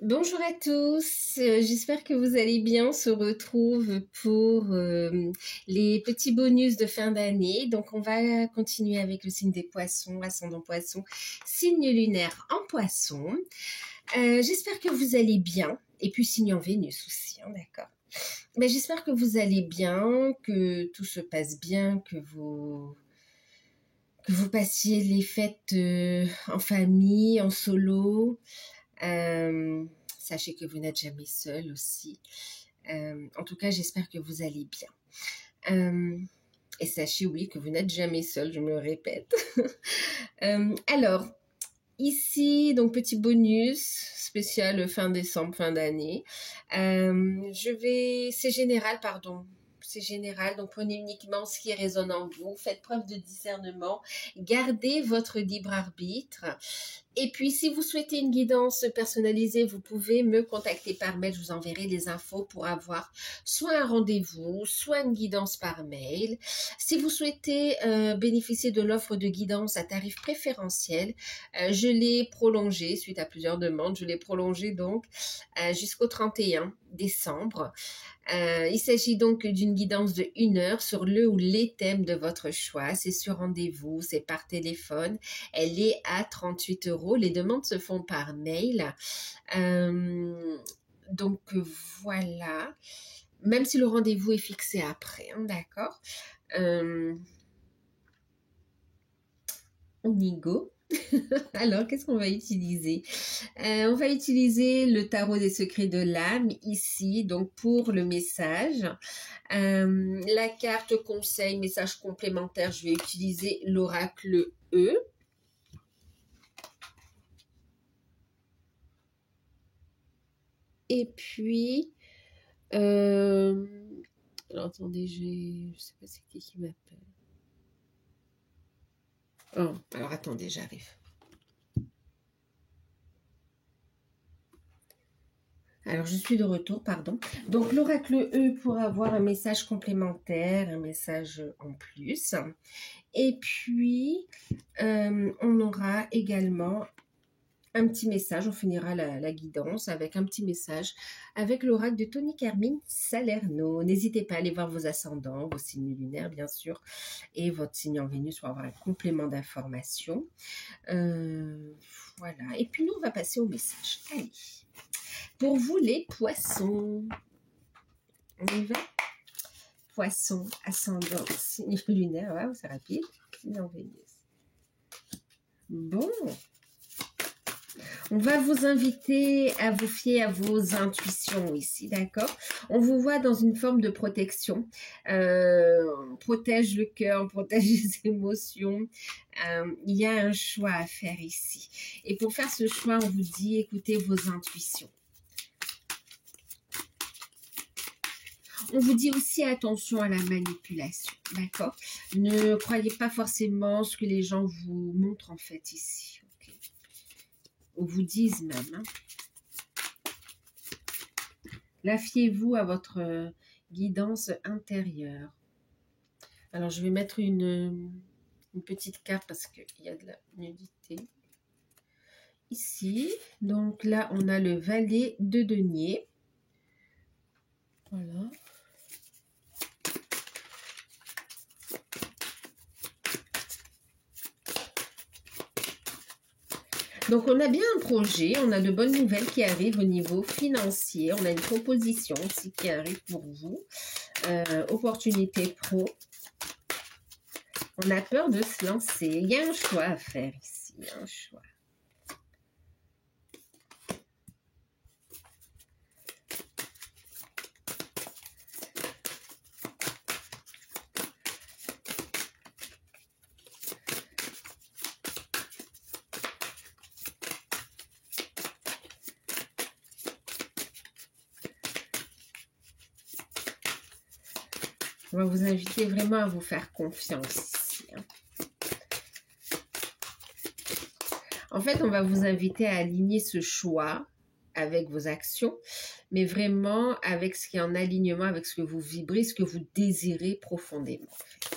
Bonjour à tous, j'espère que vous allez bien. On se retrouve pour les petits bonus de fin d'année. Donc on va continuer avec le signe des poissons, ascendant poisson, signe lunaire en poisson. J'espère que vous allez bien, et puis signe en Vénus aussi, hein, d'accord. Mais j'espère que vous allez bien, que tout se passe bien, que vous passiez les fêtes en famille, en solo. Euh, Sachez que vous n'êtes jamais seul aussi. En tout cas, j'espère que vous allez bien. Et sachez, oui, que vous n'êtes jamais seul, je me le répète. Alors, ici, donc petit bonus spécial fin décembre, fin d'année. C'est général, pardon. C'est général, donc prenez uniquement ce qui résonne en vous, faites preuve de discernement, gardez votre libre arbitre. Et puis, si vous souhaitez une guidance personnalisée, vous pouvez me contacter par mail. Je vous enverrai les infos pour avoir soit un rendez-vous, soit une guidance par mail. Si vous souhaitez bénéficier de l'offre de guidance à tarif préférentiel, je l'ai prolongée suite à plusieurs demandes. Je l'ai prolongée donc jusqu'au 31 décembre. Il s'agit donc d'une guidance de 1 heure sur le ou les thèmes de votre choix. C'est sur rendez-vous, c'est par téléphone. Elle est à 38 €. Les demandes se font par mail. Donc voilà. Même si le rendez-vous est fixé après, hein, d'accord. On y go. Alors, qu'est-ce qu'on va utiliser? On va utiliser le tarot des secrets de l'âme ici, donc pour le message. La carte conseil, message complémentaire, je vais utiliser l'oracle E. Et puis, alors attendez, je sais pas c'est qui m'appelle. Oh, alors attendez, j'arrive. Alors, je suis de retour, pardon. Donc, l'oracle E pour avoir un message complémentaire, un message en plus. Et puis, on aura également un petit message, on finira la guidance avec un petit message avec l'oracle de Tony Carmine Salerno. N'hésitez pas à aller voir vos ascendants, vos signes lunaires bien sûr, et votre signe en Vénus pour avoir un complément d'information. Voilà, et puis nous on va passer au message. Allez, pour vous les poissons, on y va. Poisson, ascendant, signe lunaire, wow, c'est rapide, signe en Vénus. Bon, on va vous inviter à vous fier à vos intuitions ici, d'accord? On vous voit dans une forme de protection. On protège le cœur, on protège les émotions. Il y a un choix à faire ici. Et pour faire ce choix, on vous dit, écoutez vos intuitions. On vous dit aussi attention à la manipulation, d'accord? Ne croyez pas forcément ce que les gens vous montrent en fait ici. Okay? Ou vous disent même. Hein. Là, fiez-vous à votre guidance intérieure. Alors, je vais mettre une petite carte parce qu'il y a de la nudité. Ici, donc là, on a le valet de denier. Voilà. Donc, on a bien un projet, on a de bonnes nouvelles qui arrivent au niveau financier. On a une proposition aussi qui arrive pour vous. Opportunité pro. On a peur de se lancer. Il y a un choix à faire ici, un choix. On va vous inviter vraiment à vous faire confiance ici. Hein. En fait, on va vous inviter à aligner ce choix avec vos actions, mais vraiment avec ce qui est en alignement, avec ce que vous vibrez, ce que vous désirez profondément. En fait.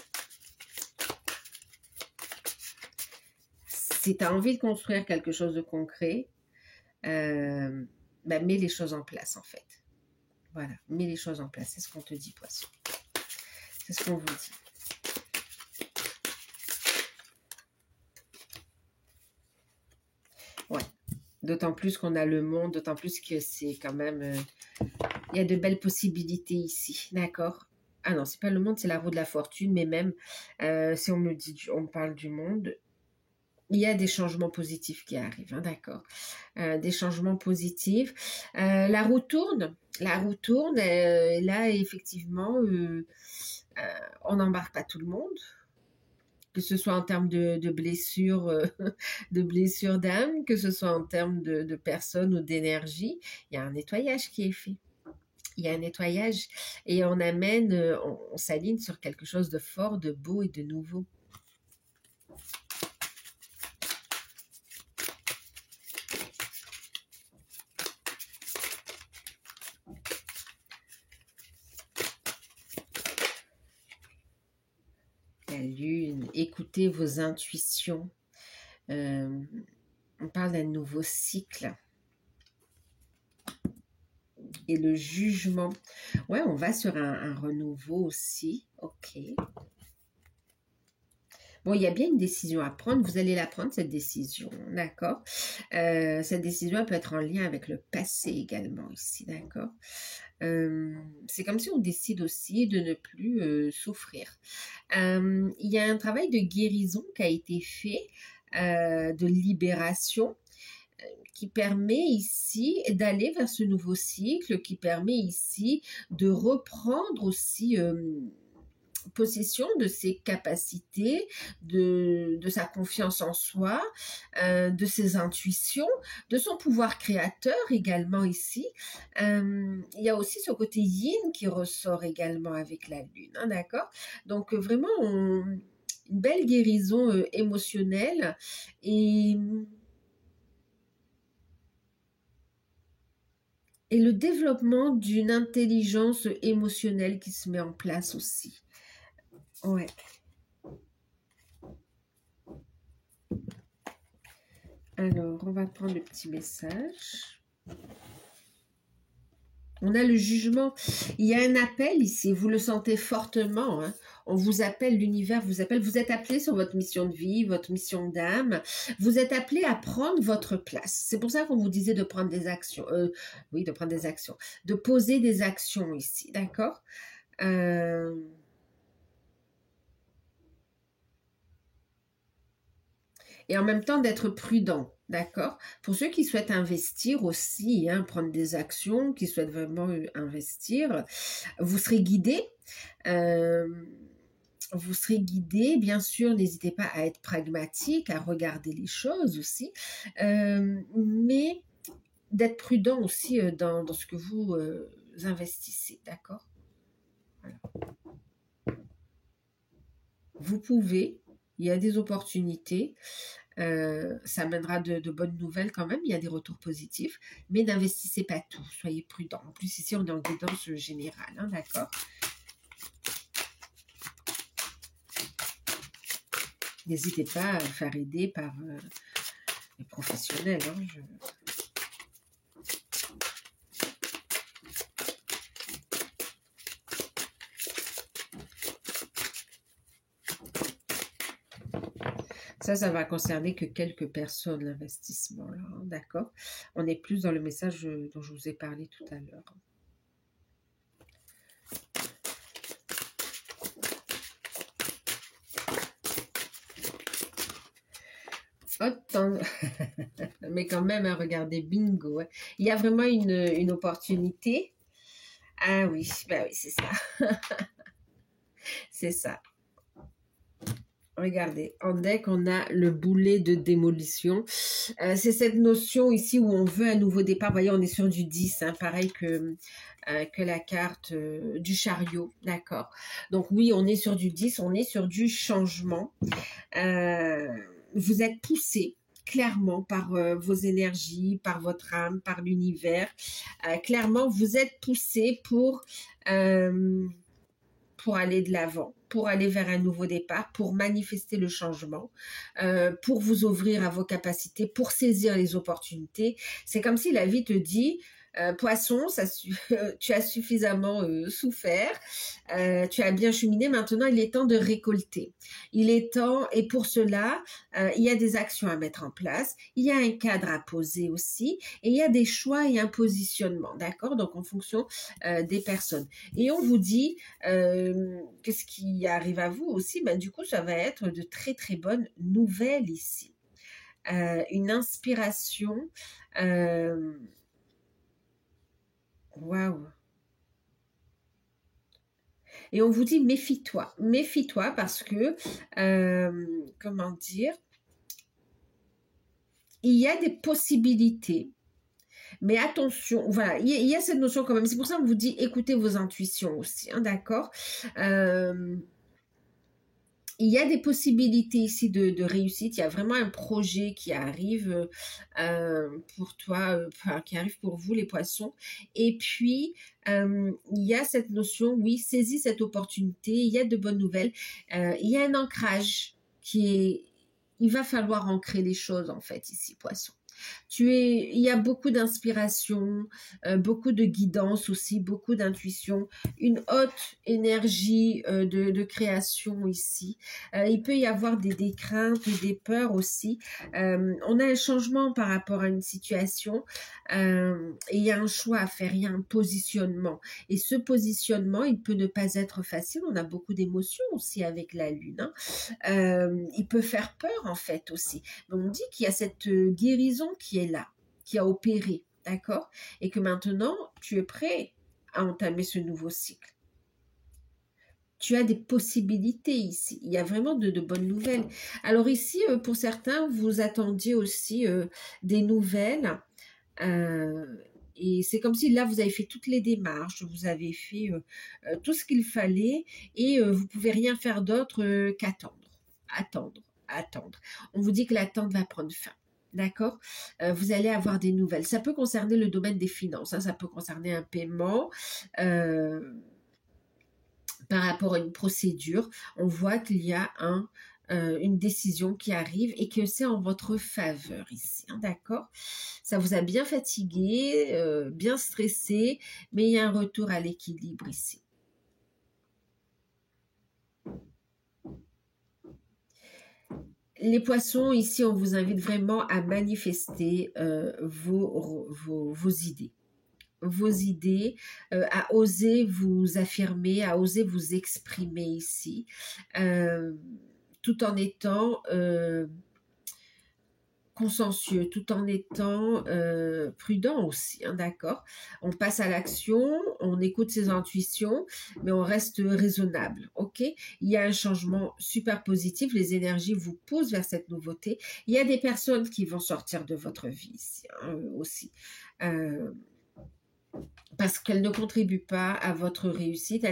Si tu as envie de construire quelque chose de concret, ben, mets les choses en place, en fait. Voilà, mets les choses en place. C'est ce qu'on te dit, Poisson. C'est ce qu'on vous dit. Ouais. D'autant plus qu'on a le monde, d'autant plus que c'est quand même... il y a de belles possibilités ici, d'accord? Ah non, c'est pas le monde, c'est la roue de la fortune, mais même si on me dit, on me parle du monde, il y a des changements positifs qui arrivent, hein, d'accord? Des changements positifs. La roue tourne, là effectivement, on n'embarque pas tout le monde, que ce soit en termes de blessures, de blessures d'âme, que ce soit en termes de personnes ou d'énergie, il y a un nettoyage qui est fait. Il y a un nettoyage et on amène, on s'aligne sur quelque chose de fort, de beau et de nouveau. La lune, écoutez vos intuitions. On parle d'un nouveau cycle. Et le jugement. Ouais, on va sur un renouveau aussi. Ok. Bon, il y a bien une décision à prendre. Vous allez la prendre, cette décision. D'accord. Cette décision, elle peut être en lien avec le passé également ici. D'accord. C'est comme si on décide aussi de ne plus souffrir. Il y a un travail de guérison qui a été fait, de libération, qui permet ici d'aller vers ce nouveau cycle, qui permet ici de reprendre aussi possession de ses capacités, de sa confiance en soi, de ses intuitions, de son pouvoir créateur également ici. Il y a aussi ce côté yin qui ressort également avec la lune, hein, d'accord? Donc vraiment, une belle guérison émotionnelle et le développement d'une intelligence émotionnelle qui se met en place aussi. Ouais. Alors, on va prendre le petit message. On a le jugement. Il y a un appel ici, vous le sentez fortement. Hein. On vous appelle, l'univers vous appelle. Vous êtes appelé sur votre mission de vie, votre mission d'âme. Vous êtes appelé à prendre votre place. C'est pour ça qu'on vous disait de prendre des actions. Oui, de prendre des actions. De poser des actions ici, d'accord? Et en même temps d'être prudent, d'accord? Pour ceux qui souhaitent investir aussi, hein, prendre des actions, qui souhaitent vraiment investir, vous serez guidé. Vous serez guidé, bien sûr, n'hésitez pas à être pragmatique, à regarder les choses aussi, mais d'être prudent aussi dans ce que vous investissez, d'accord? Voilà. Vous pouvez, il y a des opportunités, ça mènera de bonnes nouvelles quand même, il y a des retours positifs, mais n'investissez pas tout, soyez prudents. En plus, ici, on est en guidance générale, hein, d'accord? N'hésitez pas à vous faire aider par les professionnels. Hein, Ça va concerner que quelques personnes, l'investissement, là, hein, d'accord? On est plus dans le message dont je vous ai parlé tout à l'heure. Mais quand même, hein, regardez, bingo. Hein. Il y a vraiment une opportunité. Ah oui, bah oui, c'est ça. C'est ça. Regardez, en deck, on a le boulet de démolition. C'est cette notion ici où on veut un nouveau départ. Vous voyez, on est sur du 10, hein, pareil que la carte du chariot, d'accord. Donc oui, on est sur du 10, on est sur du changement. Vous êtes poussé clairement par vos énergies, par votre âme, par l'univers. Clairement, vous êtes poussé pour aller de l'avant, pour aller vers un nouveau départ, pour manifester le changement, pour vous ouvrir à vos capacités, pour saisir les opportunités. C'est comme si la vie te dit, Poisson, tu as suffisamment souffert, tu as bien cheminé, maintenant il est temps de récolter. Il est temps, et pour cela, il y a des actions à mettre en place, il y a un cadre à poser aussi, et il y a des choix et un positionnement, d'accord? Donc en fonction des personnes. Et on vous dit, qu'est-ce qui arrive à vous aussi? Ben, du coup, ça va être de très très bonnes nouvelles ici. Une inspiration... Waouh! Et on vous dit méfie-toi parce que, comment dire, il y a des possibilités, mais attention, voilà, il y a cette notion quand même. C'est pour ça qu'on vous dit écoutez vos intuitions aussi, hein, d'accord? Il y a des possibilités ici de réussite. Il y a vraiment un projet qui arrive pour toi, qui arrive pour vous les poissons. Et puis, il y a cette notion, oui, saisis cette opportunité. Il y a de bonnes nouvelles. Il y a un ancrage qui est... Il va falloir ancrer les choses en fait ici, poisson. Il y a beaucoup d'inspiration, beaucoup de guidance aussi, beaucoup d'intuition, une haute énergie de création ici. Il peut y avoir des craintes, des peurs aussi. On a un changement par rapport à une situation et il y a un choix à faire, il y a un positionnement. Et ce positionnement, il peut ne pas être facile. On a beaucoup d'émotions aussi avec la Lune, hein. Il peut faire peur en fait aussi. Mais on dit qu'il y a cette guérison qui est là, qui a opéré, d'accord? Et que maintenant, tu es prêt à entamer ce nouveau cycle. Tu as des possibilités ici. Il y a vraiment de bonnes nouvelles. Alors ici, pour certains, vous attendiez aussi des nouvelles. Et c'est comme si là, vous avez fait toutes les démarches, vous avez fait tout ce qu'il fallait et vous pouvez rien faire d'autre qu'attendre. Attendre. On vous dit que l'attente va prendre fin. D'accord? Vous allez avoir des nouvelles. Ça peut concerner le domaine des finances, hein, ça peut concerner un paiement par rapport à une procédure. On voit qu'il y a une décision qui arrive et que c'est en votre faveur ici, hein, d'accord? Ça vous a bien fatigué, bien stressé, mais il y a un retour à l'équilibre ici. Les poissons, ici, on vous invite vraiment à manifester vos idées. Vos idées, à oser vous affirmer, à oser vous exprimer ici, tout en étant consciencieux, tout en étant prudent aussi, hein, d'accord? On passe à l'action, on écoute ses intuitions, mais on reste raisonnable, ok? Il y a un changement super positif, les énergies vous poussent vers cette nouveauté. Il y a des personnes qui vont sortir de votre vie ici, hein, aussi. Parce qu'elles ne contribuent pas à votre réussite.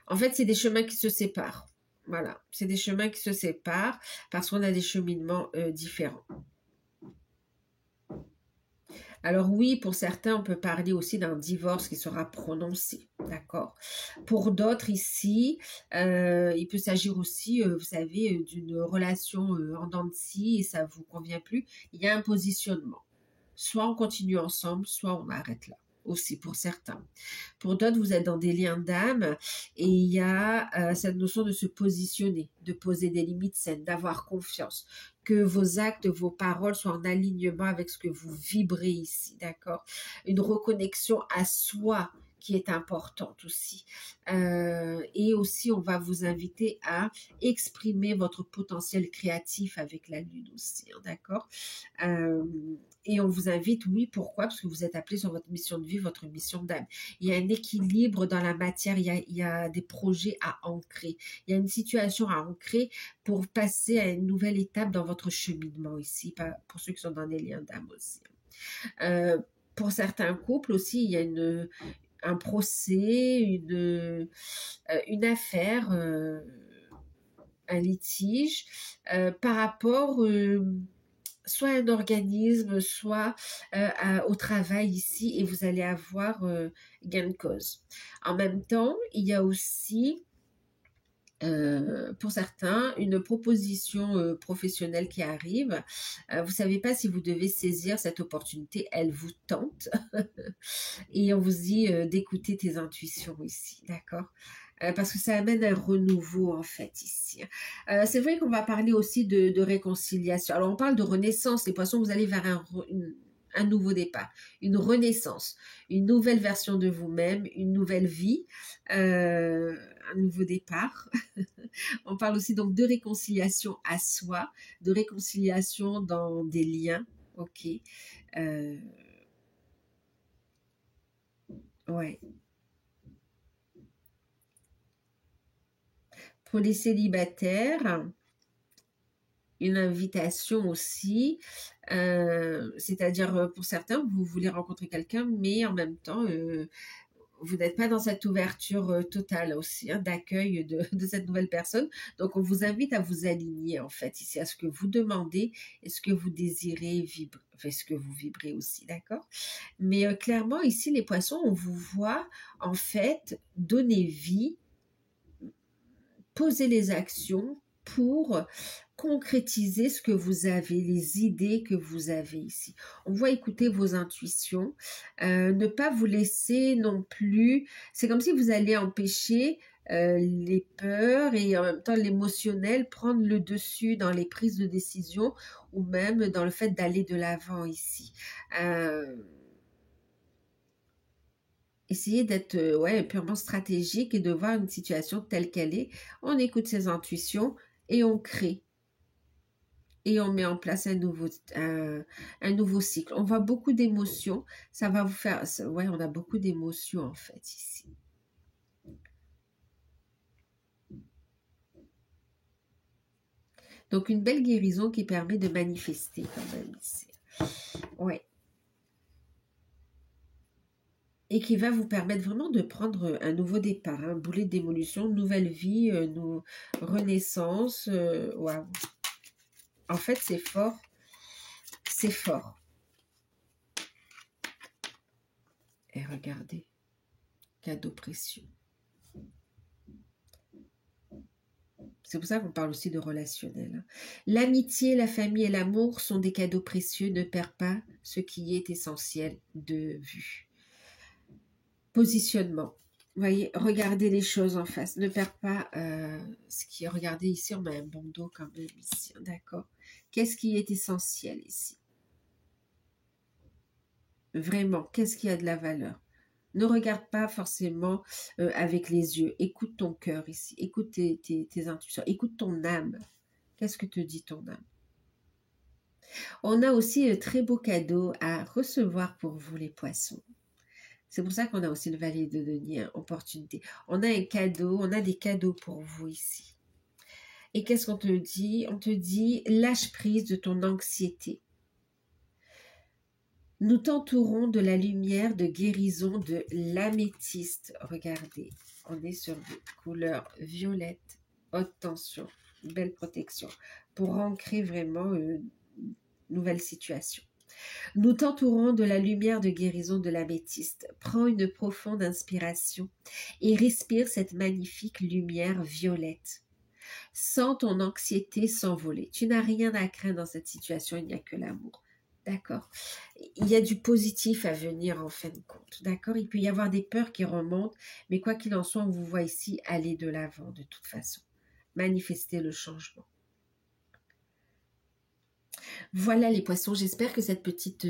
En fait, c'est des chemins qui se séparent. Voilà, c'est des chemins qui se séparent parce qu'on a des cheminements différents. Alors oui, pour certains, on peut parler aussi d'un divorce qui sera prononcé, d'accord? Pour d'autres ici, il peut s'agir aussi, vous savez, d'une relation en dents de scie et ça ne vous convient plus. Il y a un positionnement. Soit on continue ensemble, soit on arrête là. Aussi pour certains. Pour d'autres, vous êtes dans des liens d'âme et il y a cette notion de se positionner, de poser des limites saines, d'avoir confiance, que vos actes, vos paroles soient en alignement avec ce que vous vibrez ici, d'accord? Une reconnexion à soi qui est importante aussi. Et aussi, on va vous inviter à exprimer votre potentiel créatif avec la Lune aussi, hein, d'accord? Et on vous invite, oui, pourquoi? Parce que vous êtes appelé sur votre mission de vie, votre mission d'âme. Il y a un équilibre dans la matière, il y a des projets à ancrer. Il y a une situation à ancrer pour passer à une nouvelle étape dans votre cheminement ici, pour ceux qui sont dans des liens d'âme aussi. Pour certains couples aussi, il y a un procès, une affaire, un litige par rapport soit un organisme, soit au travail ici, et vous allez avoir gain de cause. En même temps, il y a aussi pour certains, une proposition professionnelle qui arrive. Vous ne savez pas si vous devez saisir cette opportunité, elle vous tente. Et on vous dit d'écouter tes intuitions ici, d'accord? Parce que ça amène un renouveau en fait ici. C'est vrai qu'on va parler aussi de réconciliation. Alors on parle de renaissance, les poissons, vous allez vers un nouveau départ, une renaissance, une nouvelle version de vous-même, une nouvelle vie, un nouveau départ. On parle aussi donc de réconciliation à soi, de réconciliation dans des liens, ok. Ouais. Pour les célibataires, une invitation aussi, c'est-à-dire pour certains, vous voulez rencontrer quelqu'un, mais en même temps, vous n'êtes pas dans cette ouverture totale aussi, hein, d'accueil de cette nouvelle personne. Donc, on vous invite à vous aligner, en fait, ici, à ce que vous demandez et ce que vous désirez vibrer, enfin, ce que vous vibrez aussi, d'accord? Mais clairement, ici, les poissons, on vous voit, en fait, donner vie, poser les actions pour concrétiser ce que vous avez, les idées que vous avez ici. On voit écouter vos intuitions, ne pas vous laisser non plus, c'est comme si vous alliez empêcher les peurs et en même temps l'émotionnel prendre le dessus dans les prises de décision ou même dans le fait d'aller de l'avant ici. Essayez d'être ouais, purement stratégique et de voir une situation telle qu'elle est. On écoute ses intuitions et on crée. Et on met en place un nouveau cycle. On voit beaucoup d'émotions. Ça va vous faire... Ouais, on a beaucoup d'émotions en fait ici. Donc une belle guérison qui permet de manifester quand même ici. Ouais. Et qui va vous permettre vraiment de prendre un nouveau départ, un boulet de démolition, nouvelle vie, renaissance. Waouh. En fait, c'est fort. C'est fort. Et regardez, cadeau précieux. C'est pour ça qu'on parle aussi de relationnel. L'amitié, la famille et l'amour sont des cadeaux précieux. Ne perds pas ce qui est essentiel de vue. Positionnement. Vous voyez, regardez les choses en face. Ne perds pas ce qui est... Regardez ici, on a un bandeau quand même ici. D'accord. Qu'est-ce qui est essentiel ici? Vraiment, qu'est-ce qui a de la valeur? Ne regarde pas forcément avec les yeux. Écoute ton cœur ici. Écoute tes intuitions. Écoute ton âme. Qu'est-ce que te dit ton âme? On a aussi un très beau cadeau à recevoir pour vous les poissons. C'est pour ça qu'on a aussi le Valet de Denier, hein, opportunité. On a un cadeau, on a des cadeaux pour vous ici. Et qu'est-ce qu'on te dit? On te dit, lâche prise de ton anxiété. Nous t'entourons de la lumière de guérison de l'améthyste. Regardez, on est sur des couleurs violettes, haute tension, belle protection, pour ancrer vraiment une nouvelle situation. Nous t'entourons de la lumière de guérison de l'améthyste. Prends une profonde inspiration et respire cette magnifique lumière violette. Sens ton anxiété s'envoler. Tu n'as rien à craindre dans cette situation, il n'y a que l'amour. D'accord? Il y a du positif à venir en fin de compte. D'accord? Il peut y avoir des peurs qui remontent, mais quoi qu'il en soit, on vous voit ici aller de l'avant de toute façon. Manifester le changement. Voilà les poissons, j'espère que cette petite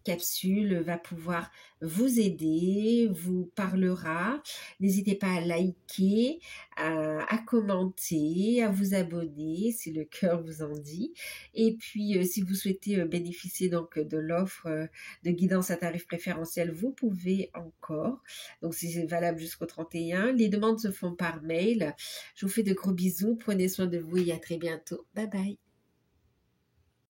capsule va pouvoir vous aider, vous parlera. N'hésitez pas à liker, à commenter, à vous abonner si le cœur vous en dit. Et puis si vous souhaitez bénéficier donc de l'offre de guidance à tarif préférentiel, vous pouvez encore. Donc c'est valable jusqu'au 31. Les demandes se font par mail. Je vous fais de gros bisous, prenez soin de vous et à très bientôt. Bye bye.